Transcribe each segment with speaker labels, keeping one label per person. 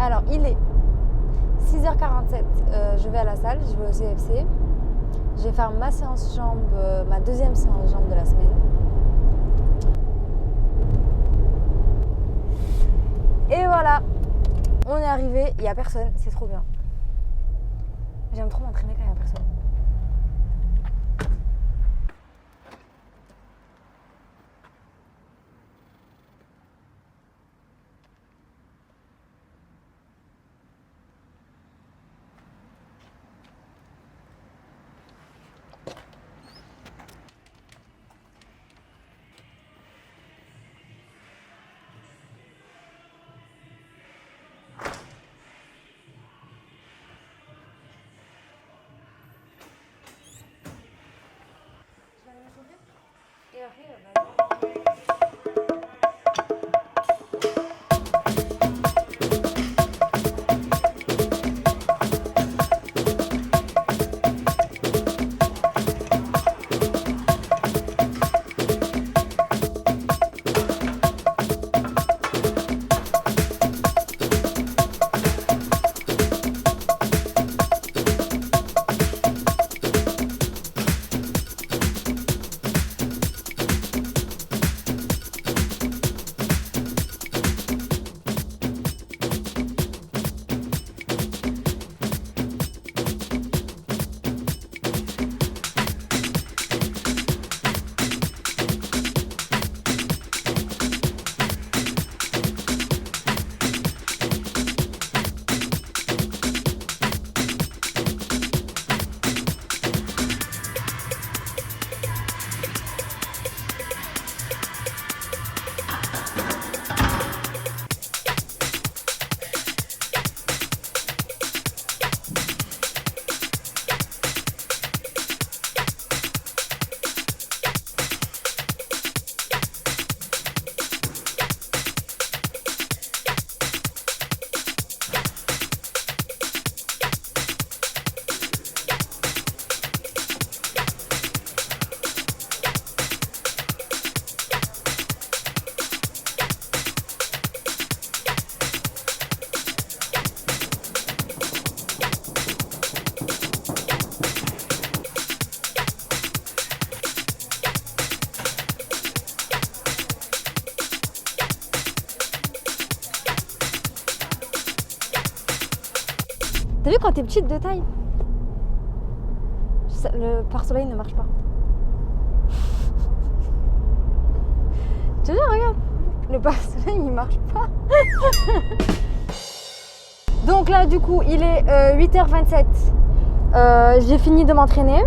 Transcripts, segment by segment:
Speaker 1: Alors, il est 6h47, je vais à la salle, je vais au CFC. Je vais faire ma séance jambes, ma deuxième séance jambes de la semaine. Et voilà, on est arrivé, il n'y a personne, c'est trop bien. J'aime trop m'entraîner quand il n'y a personne. Et après, t'as vu quand t'es petite de taille? Le pare-soleil ne marche pas. Je te jure, regarde. Le pare-soleil il marche pas. Donc là du coup il est 8h27. J'ai fini de m'entraîner.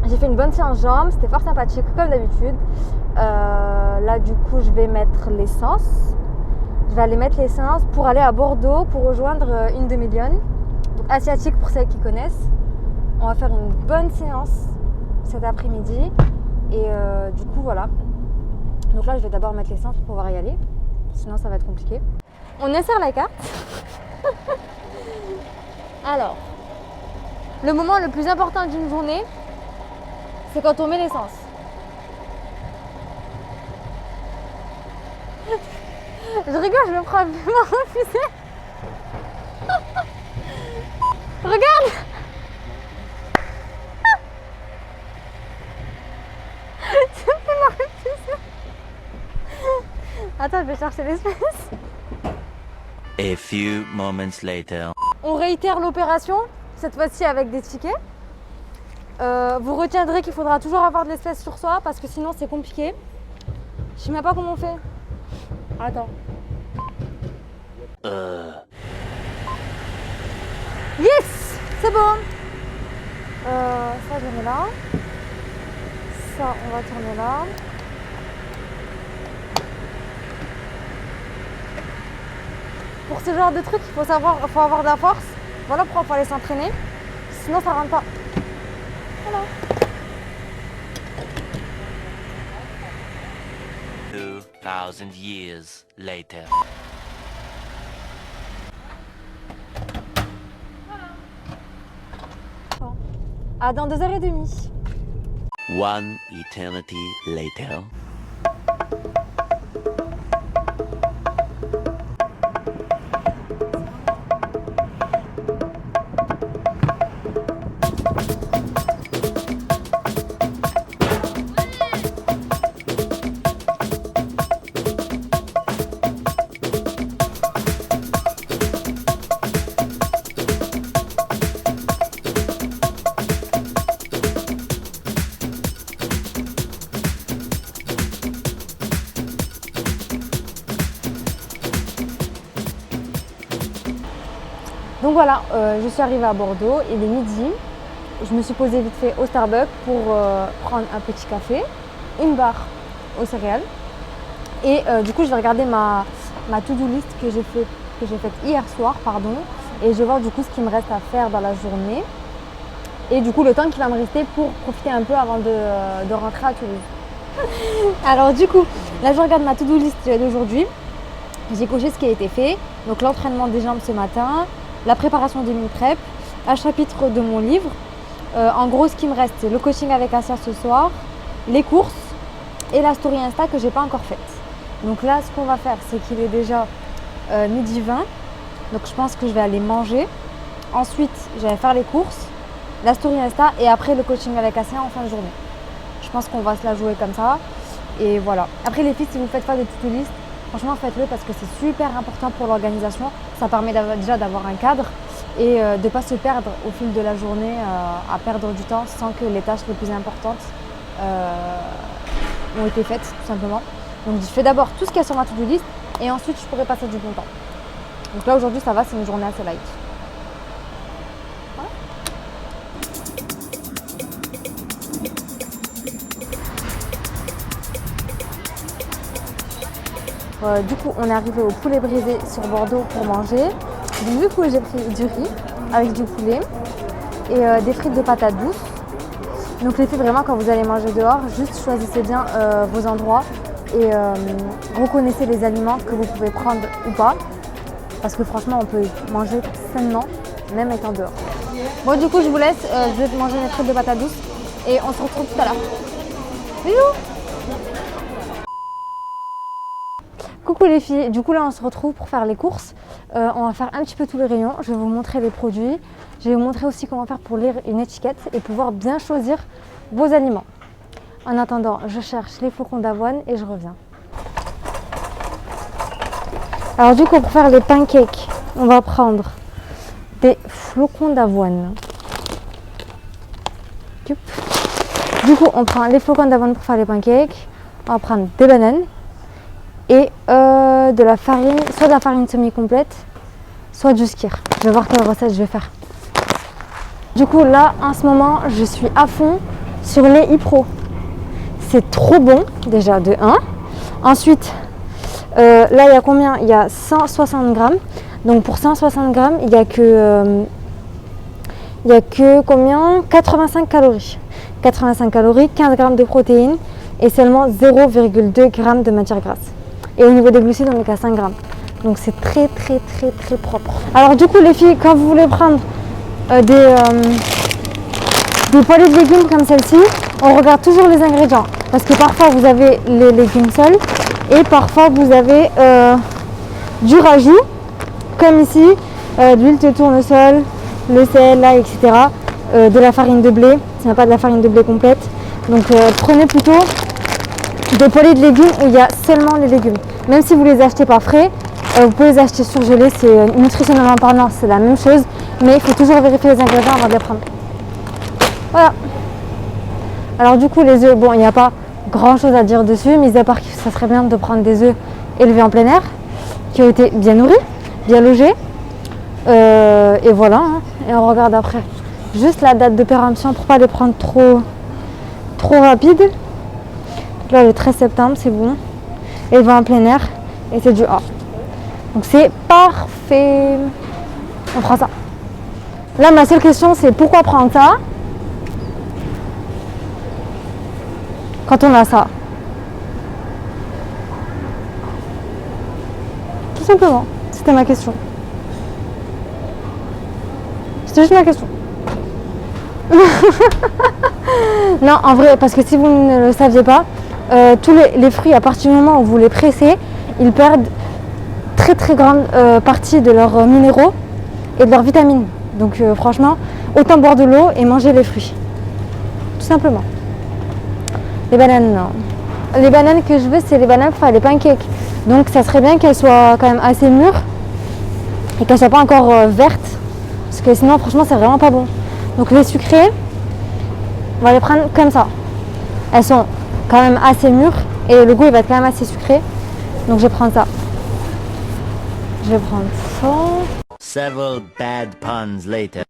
Speaker 1: J'ai fait une bonne séance jambes. C'était fort sympathique comme d'habitude. Là du coup je vais mettre l'essence. Je vais aller mettre l'essence pour aller à Bordeaux pour rejoindre une de mes lionnes. Donc asiatique pour celles qui connaissent. On va faire une bonne séance cet après-midi. Et du coup voilà. Donc là je vais d'abord mettre l'essence pour pouvoir y aller. Sinon ça va être compliqué. On insère la carte. Alors, le moment le plus important d'une journée, c'est quand on met l'essence. Je rigole, je me prends un peu refusé. Regarde. Ça me fait me refuser. Attends, je vais chercher l'espèce.
Speaker 2: A few moments later.
Speaker 1: On réitère l'opération, cette fois-ci avec des tickets. Vous retiendrez qu'il faudra toujours avoir de l'espèce sur soi parce que sinon c'est compliqué. Je sais même pas comment on fait. Attends. Yes! C'est bon! Ça je mets là. Ça on va tourner là. Pour ce genre de truc, il faut avoir de la force. Voilà pourquoi il faut aller s'entraîner. Sinon ça rentre pas. Voilà.
Speaker 2: 2000 years later.
Speaker 1: Ah, dans 2h30.
Speaker 2: One eternity later.
Speaker 1: Donc voilà, je suis arrivée à Bordeaux, il est midi. Je me suis posée vite fait au Starbucks pour prendre un petit café, une barre aux céréales. Et du coup, je vais regarder ma to-do list que j'ai faite hier soir, et je vais voir du coup ce qu'il me reste à faire dans la journée. Et du coup, le temps qui va me rester pour profiter un peu avant de rentrer à Toulouse. Alors du coup, là je regarde ma to-do list d'aujourd'hui. J'ai coché ce qui a été fait. Donc l'entraînement des jambes ce matin, la préparation des meal prep, un chapitre de mon livre. En gros, ce qui me reste, c'est le coaching avec Asia ce soir, les courses et la story Insta que j'ai pas encore faite. Donc là, ce qu'on va faire, c'est qu'il est déjà midi 20. Donc je pense que je vais aller manger. Ensuite, je vais faire les courses, la story Insta et après le coaching avec Asia en fin de journée. Je pense qu'on va se la jouer comme ça. Et voilà. Après les filles, si vous ne faites pas de to-do list, franchement faites-le parce que c'est super important pour l'organisation. Ça permet déjà d'avoir un cadre et de ne pas se perdre au fil de la journée à perdre du temps sans que les tâches les plus importantes ont été faites tout simplement. Donc je fais d'abord tout ce qu'il y a sur ma to-do list et ensuite je pourrai passer du bon temps. Donc là aujourd'hui ça va, c'est une journée assez light. Du coup, on est arrivé au poulet brisé sur Bordeaux pour manger. Donc, du coup, j'ai pris du riz avec du poulet et des frites de patates douces. Donc, les filles, vraiment, quand vous allez manger dehors, juste choisissez bien vos endroits et reconnaissez les aliments que vous pouvez prendre ou pas. Parce que franchement, on peut manger sainement, même étant dehors. Bon, du coup, je vous laisse. Je vais manger mes frites de patates douces et on se retrouve tout à l'heure. Bisous! Coucou les filles, du coup là on se retrouve pour faire les courses. On va faire un petit peu tous les rayons, je vais vous montrer les produits. Je vais vous montrer aussi comment faire pour lire une étiquette et pouvoir bien choisir vos aliments. En attendant, je cherche les flocons d'avoine et je reviens. Alors du coup pour faire les pancakes, on va prendre des flocons d'avoine. Du coup on prend les flocons d'avoine pour faire les pancakes. On va prendre des bananes. Et de la farine, soit de la farine semi-complète, soit du skyr. Je vais voir quelle recette je vais faire. Du coup là, en ce moment, je suis à fond sur les iPro. C'est trop bon, déjà de 1. Ensuite, là il y a combien? Il y a 160 grammes. Donc pour 160 grammes, il n'y a que combien? 85 calories. 85 calories, 15 grammes de protéines et seulement 0,2 grammes de matière grasse. Et au niveau des glucides, on est qu'à 5 grammes. Donc c'est très propre. Alors du coup les filles, quand vous voulez prendre des poêlées de légumes comme celle-ci, on regarde toujours les ingrédients. Parce que parfois vous avez les légumes seuls et parfois vous avez du rajout, comme ici, de l'huile de tournesol, le sel, l'ail, etc. De la farine de blé, ce n'est pas de la farine de blé complète. Donc prenez plutôt des poêlées de légumes où il y a seulement les légumes. Même si vous ne les achetez pas frais, vous pouvez les acheter surgelés, c'est nutritionnellement parlant, c'est la même chose. Mais il faut toujours vérifier les ingrédients avant de les prendre. Voilà. Alors du coup les œufs, bon il n'y a pas grand chose à dire dessus, mis à part que ça serait bien de prendre des œufs élevés en plein air, qui ont été bien nourris, bien logés. Et voilà, hein. Et on regarde après juste la date de péremption pour ne pas les prendre trop rapide. Là le 13 septembre c'est bon, élevé en plein air et c'est du A. Donc c'est parfait. On prend ça. Là ma seule question c'est pourquoi prendre ça quand on a ça. Tout simplement, c'était ma question. C'était juste ma question. Non en vrai, parce que si vous ne le saviez pas, tous les fruits, à partir du moment où vous les pressez, ils perdent très grande partie de leurs minéraux et de leurs vitamines. Donc franchement, autant boire de l'eau et manger les fruits. Tout simplement. Les bananes, non. Les bananes que je veux, c'est les bananes pour faire les pancakes. Donc ça serait bien qu'elles soient quand même assez mûres et qu'elles ne soient pas encore vertes. Parce que sinon, franchement, c'est vraiment pas bon. Donc les sucrées, on va les prendre comme ça. Elles sont quand même assez mûres et le goût il va être quand même assez sucré. Donc je vais prendre ça. Je vais prendre ça.
Speaker 2: Several bad puns later.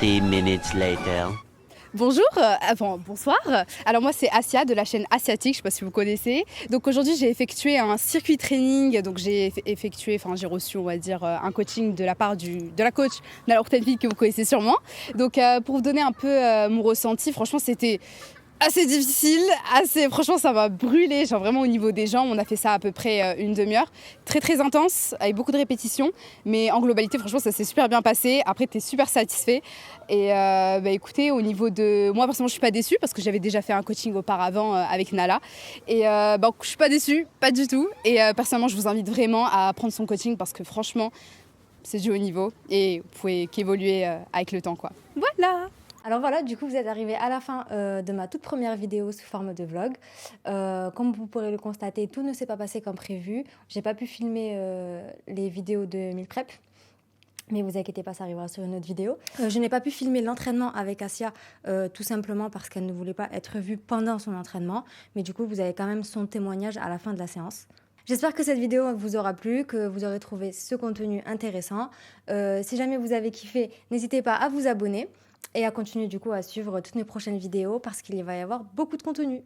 Speaker 2: Minutes later.
Speaker 3: Bonjour, bonsoir. Alors moi c'est Asia de la chaîne Asiatique, je sais pas si vous connaissez. Donc aujourd'hui j'ai effectué un circuit training, donc j'ai reçu on va dire un coaching de la part de la coach Nala Ortenvik que vous connaissez sûrement. Donc pour vous donner un peu mon ressenti, franchement c'était assez difficile, franchement ça m'a brûlé, genre vraiment au niveau des jambes, on a fait ça à peu près une demi-heure, très intense, avec beaucoup de répétitions, mais en globalité franchement ça s'est super bien passé, après t'es super satisfait, et écoutez, au niveau de, moi personnellement je suis pas déçue, parce que j'avais déjà fait un coaching auparavant avec Nala, et je suis pas déçue, pas du tout, et personnellement je vous invite vraiment à prendre son coaching, parce que franchement c'est du haut niveau, et vous pouvez qu'évoluer avec le temps quoi. Voilà.
Speaker 1: Alors voilà, du coup vous êtes arrivés à la fin de ma toute première vidéo sous forme de vlog. Comme vous pourrez le constater, tout ne s'est pas passé comme prévu. J'ai pas pu filmer les vidéos de meal prep, mais vous inquiétez pas, ça arrivera sur une autre vidéo. Je n'ai pas pu filmer l'entraînement avec Asia, tout simplement parce qu'elle ne voulait pas être vue pendant son entraînement. Mais du coup, vous avez quand même son témoignage à la fin de la séance. J'espère que cette vidéo vous aura plu, que vous aurez trouvé ce contenu intéressant. Si jamais vous avez kiffé, n'hésitez pas à vous abonner et à continuer du coup à suivre toutes mes prochaines vidéos parce qu'il va y avoir beaucoup de contenu.